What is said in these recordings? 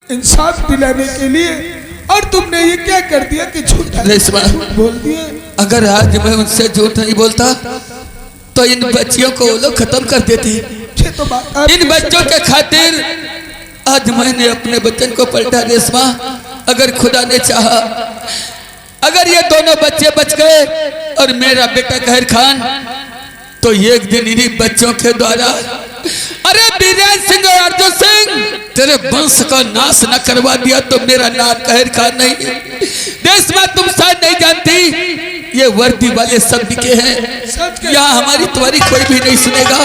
इंसाफ दिलाने के लिए, और तुमने ये क्या कर दिया कि झूठ बोल दिए। अगर आज मैं उनसे झूठ नहीं बोलता तो इन बच्चियों को वो लोग खत्म कर देते। तो इन बच्चों के खातिर आज मैंने अपने वचन को पलटा। रेशमा, अगर खुदा ने चाहा, अगर ये दोनों बच्चे बच गए और मेरा बेटा कहर खान, तो एक दिन इन्हीं बच्चों के द्वारा, अरे वीरेंद्र सिंह और अर्जुन सिंह, तेरे वंश का नाश न करवा दिया तो मेरा नाम कहर खान नहीं। देश में तुम शायद नहीं जानती, ये वर्दी वाले सब बिके हैं। यहाँ हमारी तुम्हारी कोई भी नहीं सुनेगा।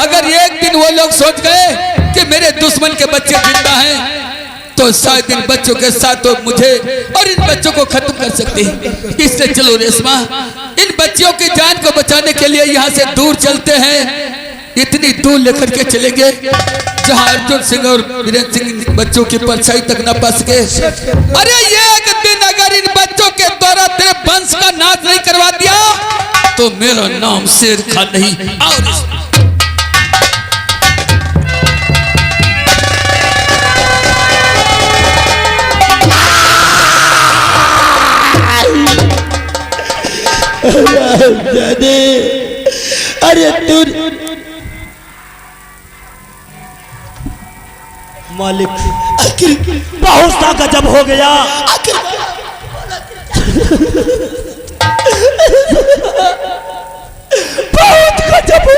अगर एक दिन वो लोग सोच गए कि मेरे दुश्मन के बच्चे जिंदा हैं, तो शायद इन बच्चों के साथ तो मुझे और इन बच्चों को खत्म कर सकते हैं। इससे चलो रेशमा, इन बच्चियों की जान को बचाने के लिए यहाँ से दूर चलते हैं। इतनी दूर लेकर के चलेंगे जहाँ अर्जुन सिंह और वीरेंद्र सिंह बच्चों की परछाई तक न पा सके। अरे एक दिन अगर इन बच्चों के द्वारा तेरे वंश का नाश नहीं करवा दिया तो मेरा नाम शेर खान नहीं। अरे तू मालिक, बहुत सा गजब हो गया। बहुत गजब हो।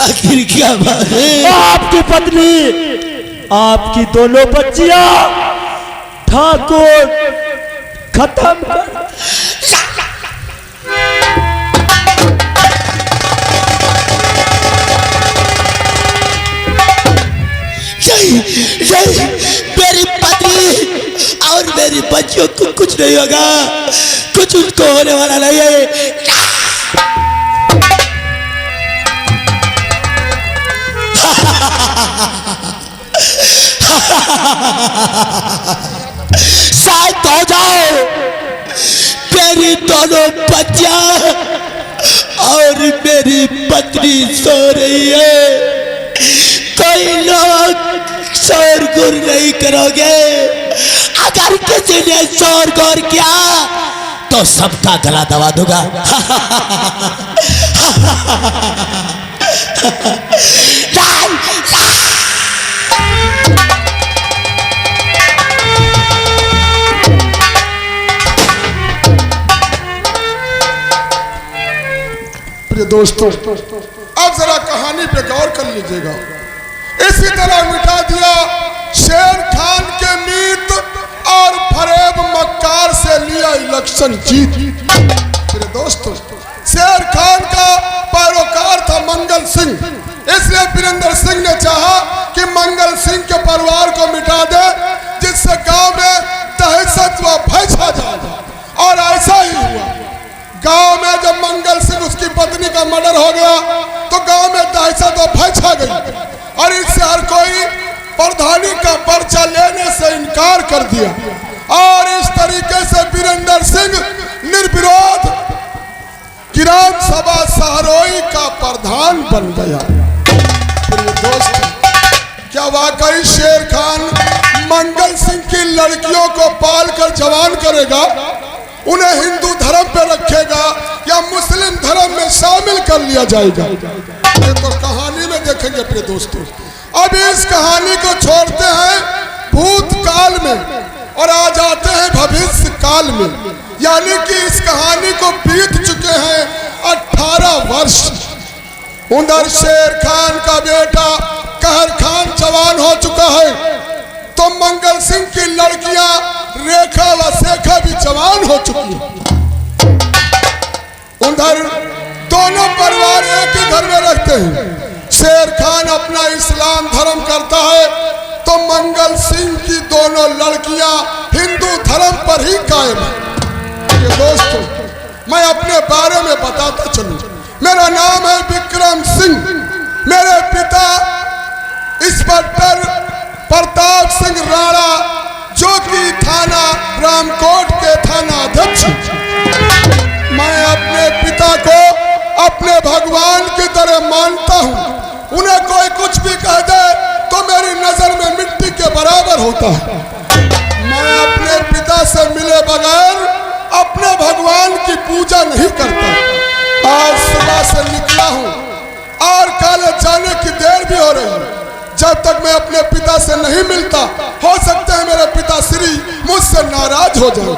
आखिर क्या बात है? आपकी पत्नी, आपकी दोनों बच्चियां ठाकुर खत्म। मेरी पत्नी और मेरी बच्चियों को कुछ नहीं होगा, कुछ उनको होने वाला नहीं है। शांत हो जाओ, मेरी दोनों बच्चियां और मेरी पत्नी सो रही है। कोई लोग शोरगुल नहीं करोगे। अगर किसी ने शोरगुल किया तो सबका गला दबा दूंगा। प्रिय दोस्तों, अब जरा कहानी पे गौर कर लीजिएगा। इसी तरह मिटा दिया शेर खान के मीत और फरेब मक्कार से लिया इलेक्शन जीत। मेरे दोस्तों, शेर खान का पैरोकार था मंगल सिंह, इसलिए वीरेंद्र सिंह ने चाहा कि मंगल सिंह के परिवार को मिटा दे, जिससे गांव में दहशत व भय छा जाए। और ऐसा ही हुआ। गांव में जब मंगल सिंह, उसकी पत्नी का मर्डर हो गया, तो गांव में दहशत व भय छा गई और इससे हर कोई प्रधानी का पर्चा लेने से इनकार कर दिया। और इस तरीके से वीरेंद्र सिंह निर्विरोध ग्राम सभा सहरोई का प्रधान बन गया। दोस्त, क्या वाकई शेर खान मंगल सिंह की लड़कियों को पाल कर जवान करेगा, उन्हें हिंदू धर्म पे रखेगा या मुस्लिम धर्म में शामिल कर लिया जाएगा? ये तो कहानी में देखेंगे प्रिय दोस्तों। अब इस कहानी को छोड़ते हैं भूतकाल में और आ जाते हैं भविष्य काल में। यानी कि इस कहानी को बीत चुके हैं 18 वर्ष। उधर शेर खान का बेटा कहर खान जवान हो चुका है, तो मंगल सिंह की लड़कियां रेखा व शेखा भी जवान हो चुकी हैं। उधर दोनों परिवार एक ही घर में रहते हैं। शेर खान अपना इस्लाम धर्म करता है, तो मंगल सिंह की दोनों लड़कियां हिंदू धर्म पर ही कायम है। ये दोस्तों, मैं अपने बारे में बताता चलूं। मेरा नाम है विक्रम सिंह। मेरे पिता इंस्पेक्टर प्रताप सिंह राणा, जो कि थाना रामकोट के थाना अध्यक्ष। मैं अपने पिता को अपने भगवान की तरह मानता हूँ। उन्हें कोई कुछ भी कह दे तो मेरी नजर में मिट्टी के बराबर होता है। मैं अपने पिता से मिले बगैर अपने भगवान की पूजा नहीं करता। आज सुबह से निकला हूँ और कॉलेज जाने की देर भी हो रही है। जब तक मैं अपने पिता से नहीं मिलता, हो सकता है मेरे पिताश्री मुझसे नाराज हो जाए।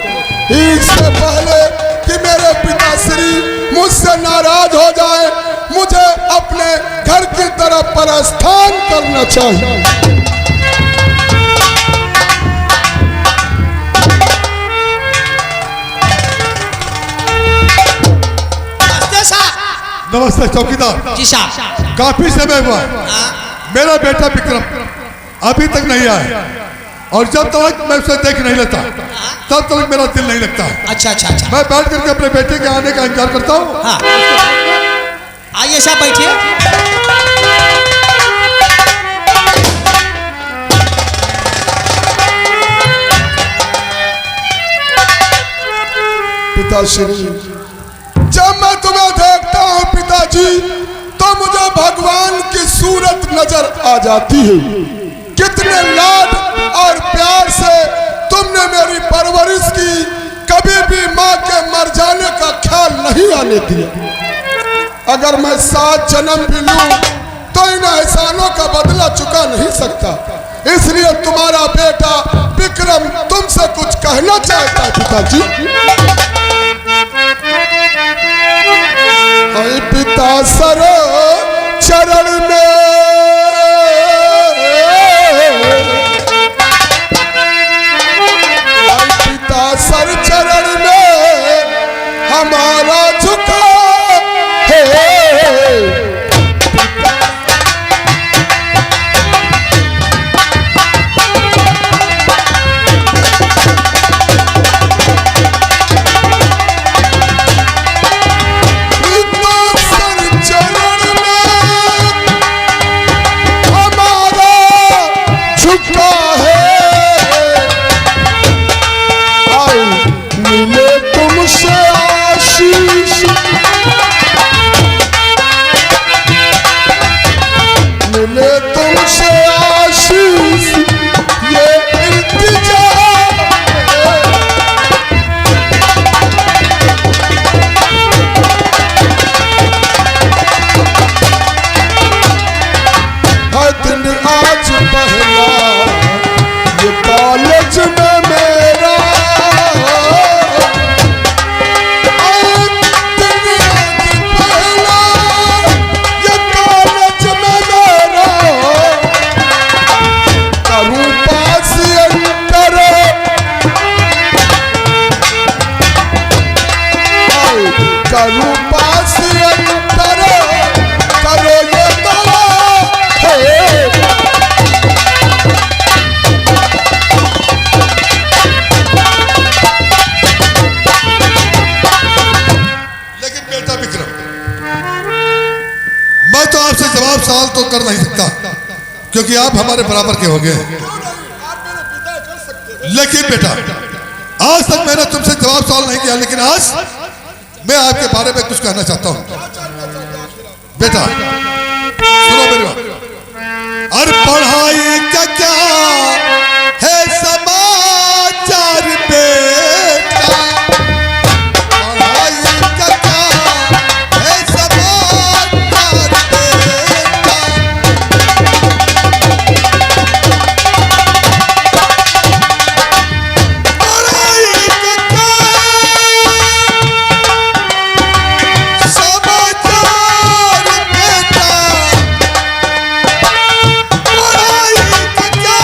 इससे पहले कि मेरे पिताश्री मुझसे नाराज हो जाए, मुझे अपने घर की तरफ प्रस्थान करना चाहिए। नमस्ते चौकीदार जी साहब। काफी समय हुआ, मेरा बेटा विक्रम अभी तक नहीं आया और जब तक मैं उसे देख नहीं लेता तब तक मेरा दिल नहीं लगता। अच्छा अच्छा अच्छा। मैं बैठ करके अपने बेटे के आने का इंतजार करता हूँ। हाँ आइए साहब बैठिए। पिताश्री, जब मैं तुम्हें देखता हूँ पिताजी, तो मुझे भगवान की सूरत नजर आ जाती है। कितने लाड और प्यार से तुमने मेरी परवरिश की, कभी भी माँ के मर जाने का ख्याल नहीं आने दिया। अगर मैं 7 जन्म भी लूं तो इन एहसानों का बदला चुका नहीं सकता। इसलिए तुम्हारा बेटा विक्रम तुमसे कुछ कहना चाहता है पिताजी। पिता सर चरण में, पिता सर चरण में हमारा झुका है। सवाल तो कर नहीं सकता क्योंकि आप हमारे बराबर के हो गए। लेकिन बेटा, आज तक मैंने तुमसे जवाब सवाल नहीं किया, लेकिन आज मैं आपके बारे में कुछ कहना चाहता हूं। बेटा सुनो मेरी बात। और पढ़ाई का क्या है समाचार बेटा, पढ़ाई का क्या है समाचार बेटा, पढ़ाई का क्या समाचार बेटा, पढ़ाई का क्या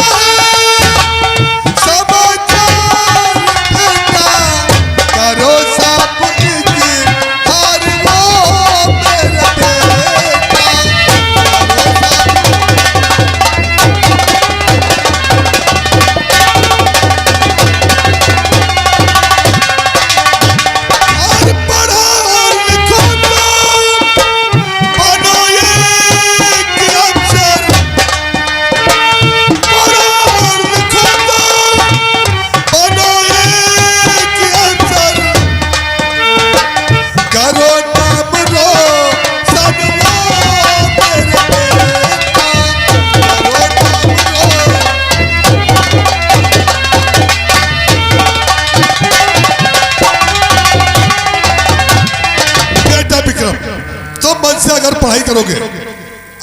अगर पढ़ाई करोगे,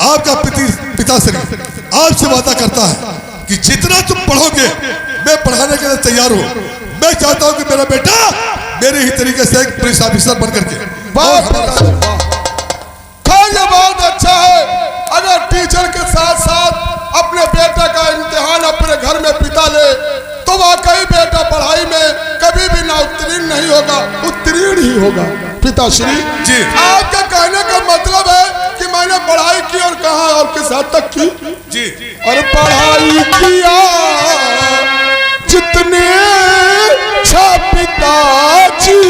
आपका पिताश्री आपसे वादा करता है कि जितना तुम पढ़ोगे मैं पढ़ाने के लिए तैयार हूँ। मैं चाहता हूँ कि मेरा बेटा मेरे ही तरीके से एक पुलिस ऑफिसर बन करके। ये बहुत अच्छा है। अगर टीचर के साथ साथ अपने बेटा का इम्तिहान अपने घर में पिता ले तो वाकई बेटा पढ़ाई में कभी भी ना उत्तीर्ण नहीं होगा, उत्तीर्ण ही होगा। पिताश्री जी, आपके कहने का मतलब है कि मैंने पढ़ाई की और कहा और किस हद तक की जी, और पढ़ाई किया जितने पिताजी।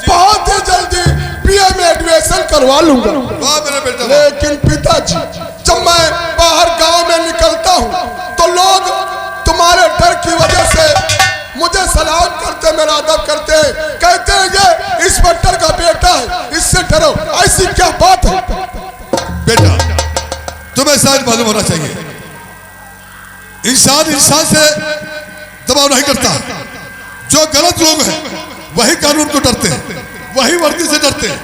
बहुत ही जल्दी बीए में एडमिशन करवा लूंगा। मेरे बेटा, लेकिन पिताजी जब मैं बाहर गांव में निकलता हूँ तो लोग तुम्हारे डर की वजह से मुझे सलाम करते, मेरा अदब करते हैं, कहते हैं ये इंस्पेक्टर का बेटा है, इससे डरो। ऐसी क्या बात है? बेटा तुम्हें शायद मालूम होना चाहिए, इंसान इंसान से दबाव नहीं करता। जो गलत लोग हैं वही कानून को डरते हैं, वही वर्दी से डरते हैं,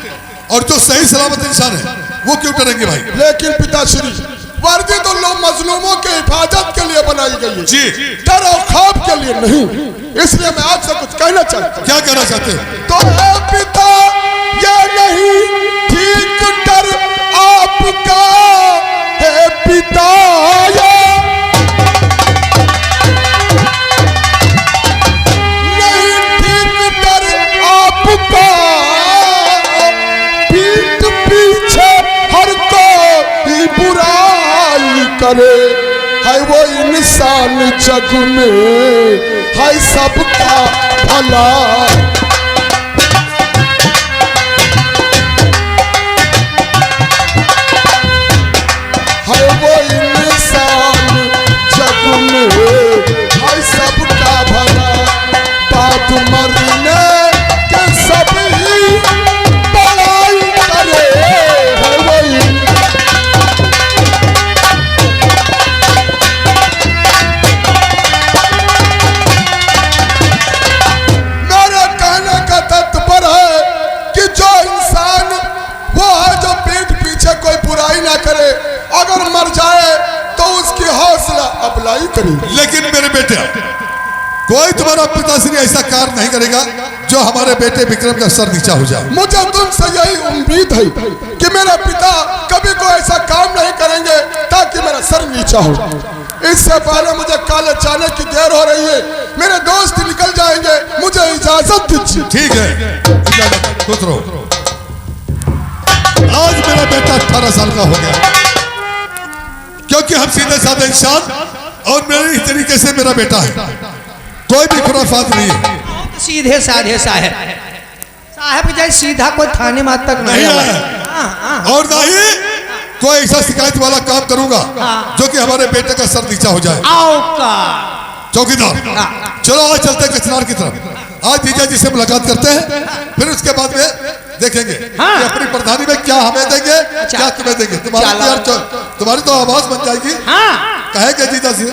और जो सही सलामत इंसान है वो क्यों डरेंगे भाई? लेकिन पिताश्री वर्दी तो लोग मजलूमों के हिफाजत के लिए बनाई गई है जी, डर और खौफ के लिए नहीं। इसलिए मैं आपसे कुछ कहना चाहता हूँ। क्या कहना चाहते हैं? तो है पिता ये नहीं ठीक डर आपका है पिता, पीठ पीछे हर कोई बुराई करे है वो इंसान जग में है सबका भला। है वो इंसान जग में है सबका भला। बात मरने के सभी बड़ाई करे है वही। मेरे कहने का तात्पर्य है कि जो इंसान वो है जो पीठ पीछे कोई बुराई ना करे, अगर मर जाए तो उसकी हौसला अफजाई करे। लेकिन मेरे बेटे कोई तुम्हारा पिताश्री ऐसा कार्य नहीं करेगा जो हमारे बेटे विक्रम का सर नीचा हो जाए। मुझे तुमसे यही उम्मीद है कि मेरा पिता कभी कोई ऐसा काम नहीं करेंगे ताकि मेरा सर नीचा हो। इससे पहले मुझे कॉलेज जाने की देर हो रही है, मेरे दोस्त निकल जाएंगे, मुझे इजाजत दीजिए। ठीक है, इजाजत, खुश रहो। आज मेरा बेटा 18 साल का हो गया, क्योंकि हम सीधे साधे इंसान और मेरे ही तरीके से मेरा बेटा है, कोई भी खुराफात नहीं है। सीधे साधे साहब जैसे सीधा कोई थाने मात तक नहीं आया, और ना ही कोई ऐसा शिकायत वाला काम करूंगा जो कि हमारे बेटे का सर नीचा हो जाए। चौकीदार चलो आज चलते हैं कचनार की तरफ। आज जीजा जी से मुलाकात करते हैं, फिर उसके बाद में देखेंगे कि अपनी प्रधानी में क्या हमें देंगे, क्या तुम्हें देंगे। तुम्हारी तो आवाज बन जाएगी। कहेंगे जीजा से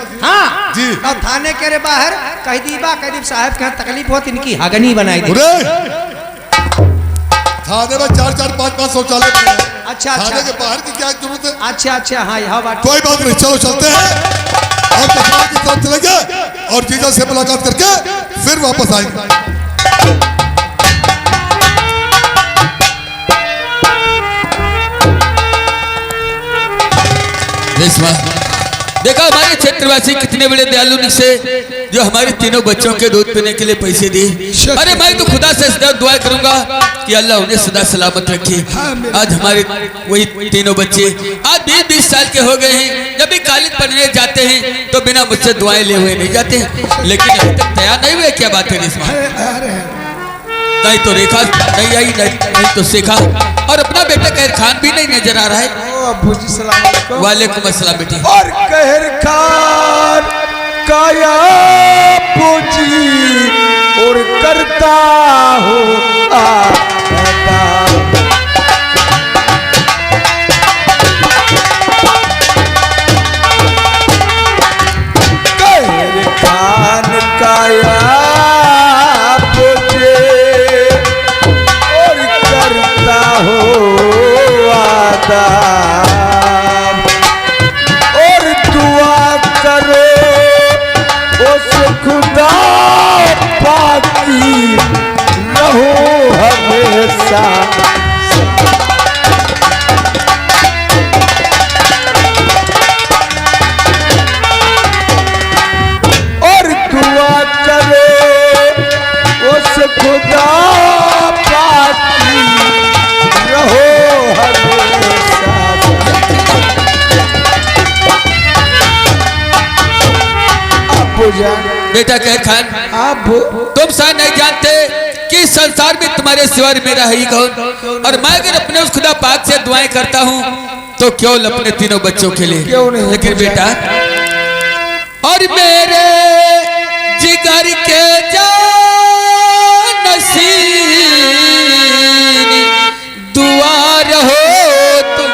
जी थाने के बाहर कह दीबा साहब के तकलीफ होती इनकी हगनी बनाई दी। थाने में 4-4, 5-5 शौचालय बने हैं। अच्छा, थाने के बाहर की क्या जरूरत है? अच्छा, हाँ यह बात कोई बात नहीं, चलो चलते हैं और कचनार की तरफ चलेंगे और जीजा से मुलाकात करके फिर वापस आएंगे। देखा हमारे क्षेत्रवासी कितने बड़े दयालु से जो हमारे तीनों बच्चों के दूध पीने के लिए पैसे दिए। अरे मैं तो खुदा से सदा दुआ करूंगा कि अल्लाह उन्हें सदा सलामत रखे। आज हमारे वही तीनों बच्चे आज 20-20 साल के हो गए हैं। जब भी कॉलेज पढ़ने जाते हैं तो बिना मुझसे दुआएं ले हुए नहीं जाते हैं, लेकिन अभी तक तैयार नहीं हुए। क्या बात है इसमें? नहीं तो रेखा नहीं आई, नहीं तो शेखा, और अपना बेटा कहर खान भी नहीं नजर आ रहा है। वालेकुम अस्सलाम बेटी। और कहर खान काया पूजी और करता हो कहर खान काया पूजी और करता हो आदा और दुआ करो उस खुदा पाकी रहो हमेशा। और दुआ करो उस खुदा पाकी रहो हमेशा। बेटा कहर खान, आप तुम शायद नहीं जानते कि संसार में तुम्हारे सिवा मेरा है ही कौन। और मैं अगर अपने उस खुदा पाक से दुआएं करता हूँ तो केवल अपने तीनों बच्चों के लिए, क्यों नहीं? लेकिन बेटा और मेरे जिगर के जानशीन दुआ रहो तुम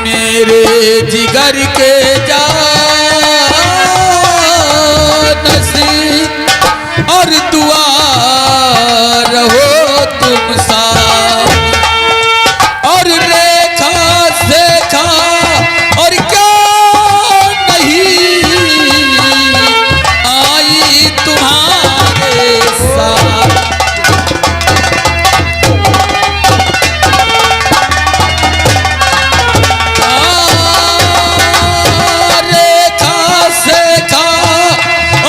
मेरे जिगर के जानशीन और दुआ रहो तुम साथ। और रेखा शेखा और क्या नहीं आई तुम्हारे साथ। रेखा शेखा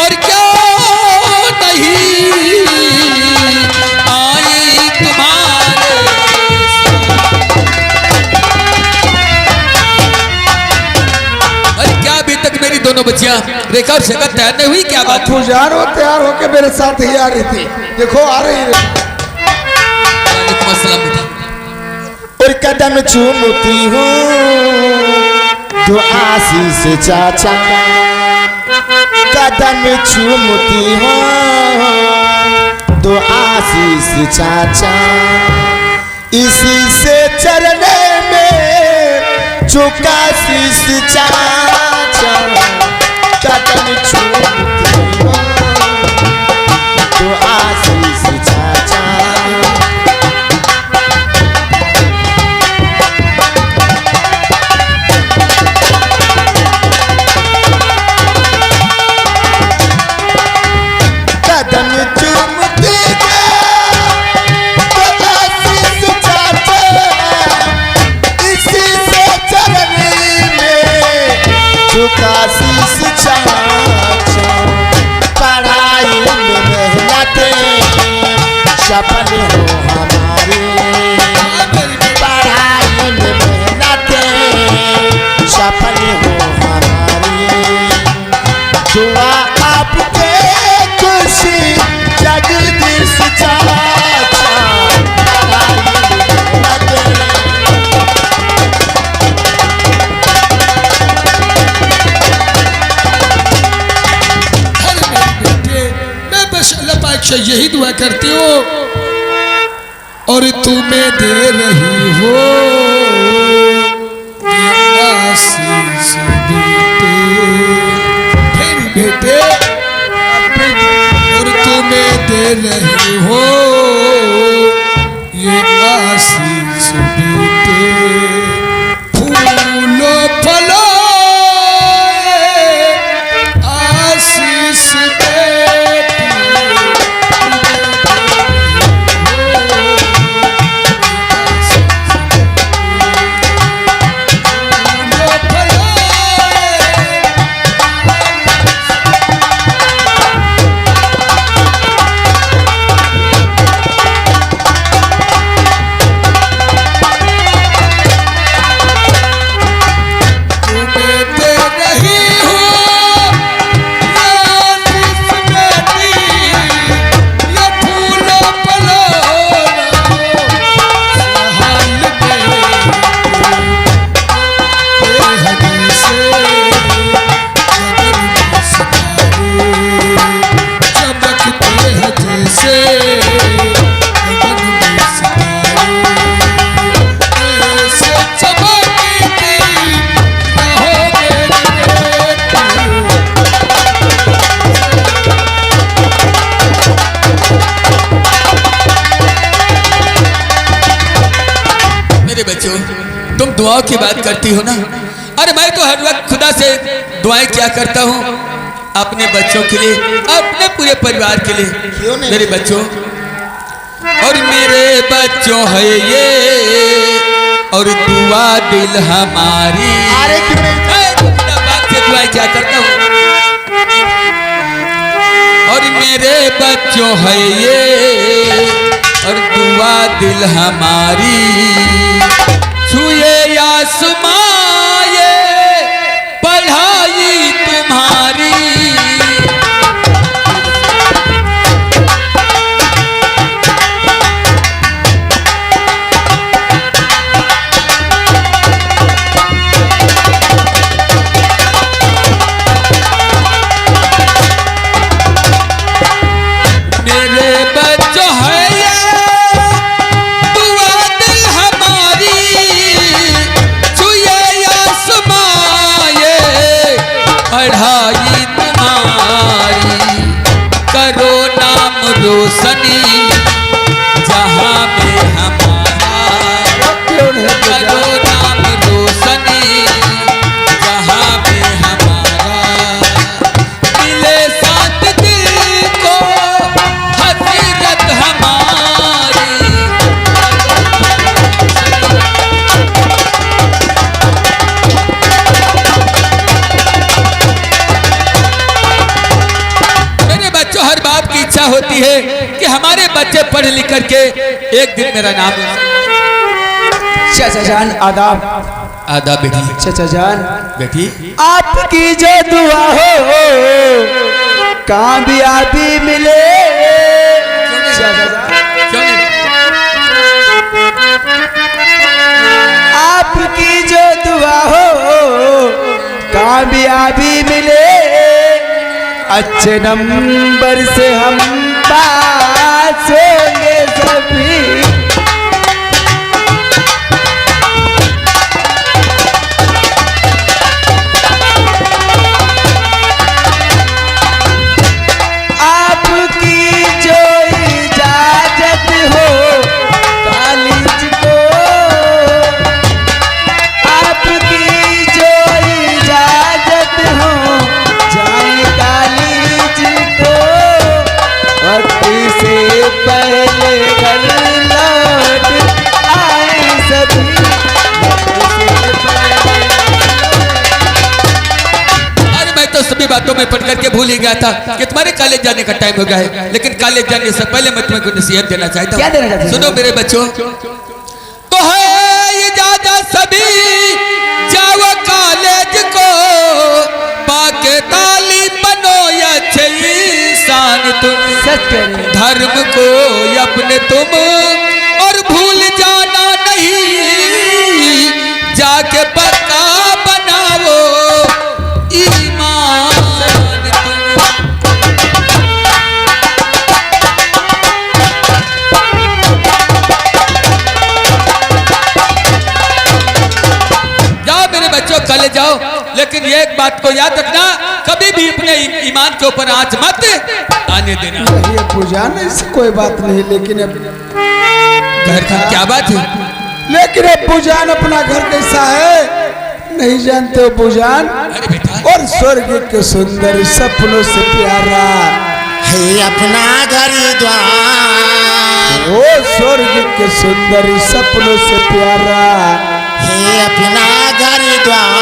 और क्या नहीं आई तुम्हारे साथ। अरे क्या अभी तक मेरी दोनों बच्चियां रेखा और शेखा तैयार नहीं हुई? क्या बात? पुजारो तैयार होके मेरे साथ ही आ रही थी, देखो आ रही है। वालेकुम अस्सलाम बेटा। और कदम चूमती हूँ तो आशीष चाचा, कदम चूमती हूँ तो आशीष चाचा, इसी से चरने में झुका शीश चाचा। कदम चूमती हूँ तो आशीष चाचा, कदम चूमती तो आशीष चाचा, इसी से चरनी में झुका शीश चाचा। पढ़ाई में मेहनत सफल हो हमारी, पढ़ाई में मेहनत सफल हो हमारी, दुआ आपके खुशी जगदीश चाचा। अरे मेरे बेटे, मैं बस अल्लाह पाक से यही दुआ करती हूँ और तुम्हें दे रही हो ये आशीष बेटे। मेरे बेटे और तुम्हें दे रही हो ये आशीष बेटे। फूलो फलो आशीष बेटे। दुआओं की बात करती हो ना, अरे मैं तो हर वक्त खुदा से दुआएं क्या करता हूँ अपने बच्चों के लिए, अपने पूरे परिवार के लिए, मेरे बच्चों और मेरे बच्चों है ये और दुआ दिल हमारी। अरे बात से दुआएं क्या करता हूँ, और मेरे बच्चों है ये और दुआ दिल हमारी, छुए आसमां ये पढ़ाई तुम्हारी। रोशनी जहाँ में हमारा, करो नाम रोशनी जहाँ में हमारा, मिले साथ दिल को हसरत हमारी। मेरे बच्चों हर बाप की इच्छा होती है कि हमारे बच्चे पढ़ लिख करके एक दिन मेरा नाम। चाचा जान आदाब। आदाब बेटी। चाचा जान बेटी आपकी जो दुआ हो कामयाबी मिले। चाचा जान क्यों नहीं? आपकी जो दुआ हो कामयाबी मिले, अच्छे नंबर से हम पास होंगे सभी। आपकी जो इजाजत हो कॉलेज को, आपकी जो इजाजत हो जाए कॉलेज को, वक्त से पहले घर लौट आए सभी। अरे मैं तो सभी बातों में पढ़ करके भूल ही गया था कि तुम्हारे कॉलेज जाने का टाइम हो गया है, लेकिन कॉलेज जाने से पहले मैं तुम्हें कोई नसीहत देना चाहता हूँ। क्या देना चाहते हो? सुनो मेरे बच्चों, तो है इजाजत सभी जाओ कॉलेज को, पाके तालीम बनो अच्छे इंसान तुम, सच कह रहे हैं। धर्म को अपने तुम और भूल जाना नहीं, जाके पक्का बनाओ ईमान तुम। जाओ मेरे बच्चों कॉलेज जाओ, लेकिन ये एक बात को याद रखना, कभी भी अपने ईमान के ऊपर आंच मत आने देना। ये पूजान ऐसी कोई बात नहीं, लेकिन अब घर की क्या बात है? लेकिन अब पूजान अपना घर कैसा है नहीं जानते हो पूजान? अरे बेटा और स्वर्ग के सुंदर सपनों से प्यारा है अपना घर द्वार, वो स्वर्ग के सुंदर सपनों से प्यारा है अपना घर द्वार,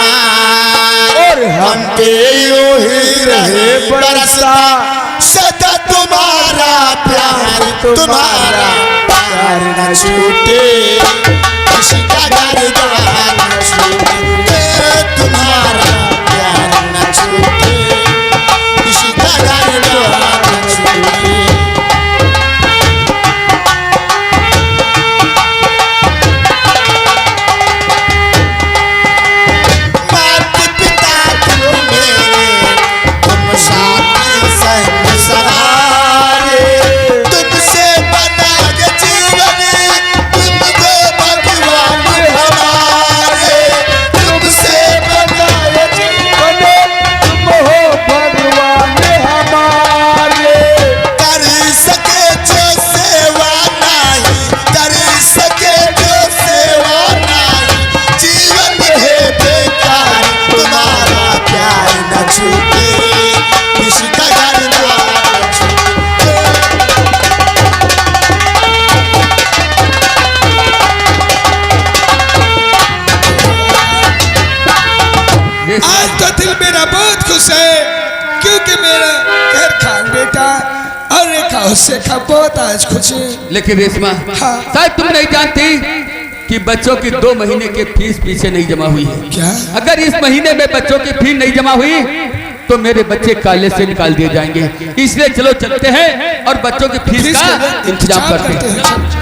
और हम पे यूं ही रहे बरसता सदा तुम्हारा प्यार, तुम्हारा प्यार न छूटे, किसी का घर द्वार न छूटे, तुम्हारा प्यार न छूटे, किसी का घर द्वार न छूटे। माता पिता तुम मेरे, तुम साथी संग सहारे, तुमसे बना के जीवन, तुमको भगवान हमारे, क्योंकि मेरा खैर खान बेटा और रेखा उससे बहुत आज खुशी। लेकिन रेशमा हाँ। शायद तुम नहीं जानती कि बच्चों की 2 महीने की फीस पीछे नहीं जमा हुई है। क्या? अगर इस महीने में बच्चों की फीस नहीं जमा हुई तो मेरे बच्चे कॉलेज से निकाल दिए जाएंगे। इसलिए चलो चलते हैं और बच्चों की फीस का इंतजाम करते हैं।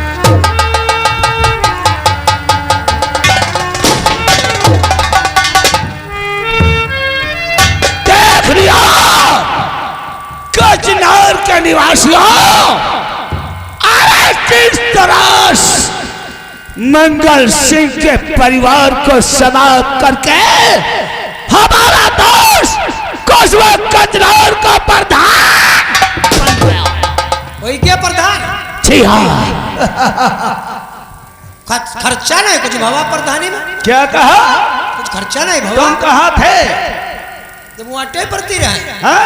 कचनार के निवासियों, अरे किस तरह मंगल सिंह के परिवार को समाप्त करके हमारा दोस्त कस्बा कचनार का प्रधान बन गया। वही क्या प्रधान? जी हाँ। खर्चा नहीं कुछ भवा प्रधानी में? क्या कहा? कुछ खर्चा नहीं भवा? तुम कहाँ थे? जब वो आटे भरती रहे, हाँ?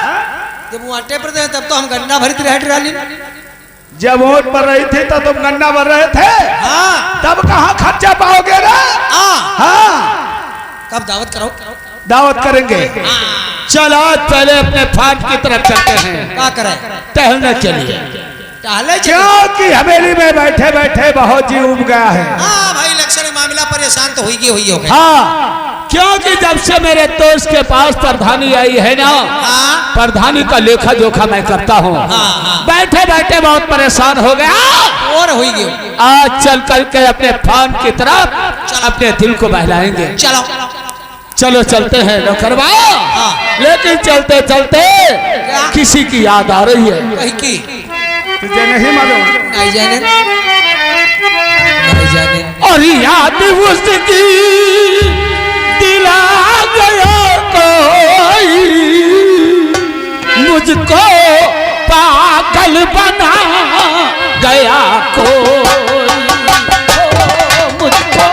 जब वो आटे भरते तब तो हम गन्ना भरती रहे ट्राली। जब वोट पर रही थी तो तुम गन्ना भर रहे थे। हाँ। तब कहाँ खर्चा पाओगे ना? हाँ। कब दावत करो? दावत करेंगे। चलो पहले अपने फाट की तरफ चलते हैं। क्या करें? टहलने चलिए। टहले क्योंकि हवेली में बैठे बैठे बहुत जी उब गया है। हाँ भाई, इलेक्शन मामला परेशान तो हुई हो गए। हाँ, क्योंकि जब से मेरे दोस्त के पास प्रधानी आई है ना, हाँ। प्रधानी का लेखा जोखा मैं करता हूँ। हाँ। बैठे बैठे बहुत परेशान हो गया। और हुई आज चल करके अपने फान की तरफ अपने दिल को बहलाएंगे। चलो चलो चलते हैं नौकरवा। लेकिन चलते चलते किसी की याद आ रही है। कहीं की तुझे नहीं मालूम? नहीं जाने, नहीं जाने। और याद उसकी दिला गया कोई, मुझको पागल बना गया कोई, मुझको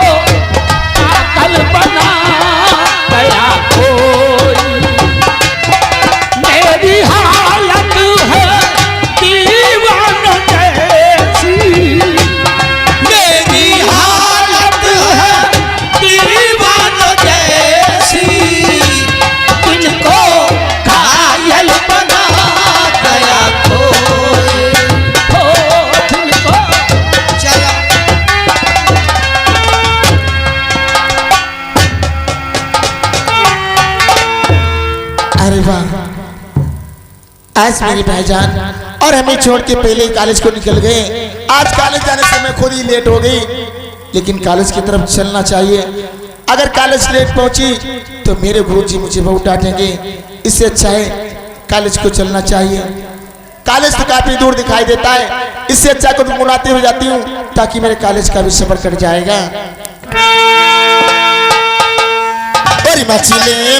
पागल बना गया कोई। मेरी हालत है दीवाना जैसी, मेरी हालत है दीवाना जैसी, तुझको घायल बना गया कोई, हो तुझको। चलो अरे वाह, आज मेरे भाईजान और हमें छोड़ के पहले ही कॉलेज को निकल गए। आज कॉलेज जाने से मैं खुद ही लेट हो गई, लेकिन कॉलेज की तरफ चलना चाहिए। अगर कॉलेज लेट पहुंची तो मेरे गुरुजी मुझे बहुत डांटेंगे। इससे अच्छा है कॉलेज को चलना चाहिए। कॉलेज तो काफी दूर दिखाई देता है, इससे अच्छा कुछ मुनाते हुए जाती हूँ ताकि मेरे कॉलेज का भी सफर कट जाएगा। मछली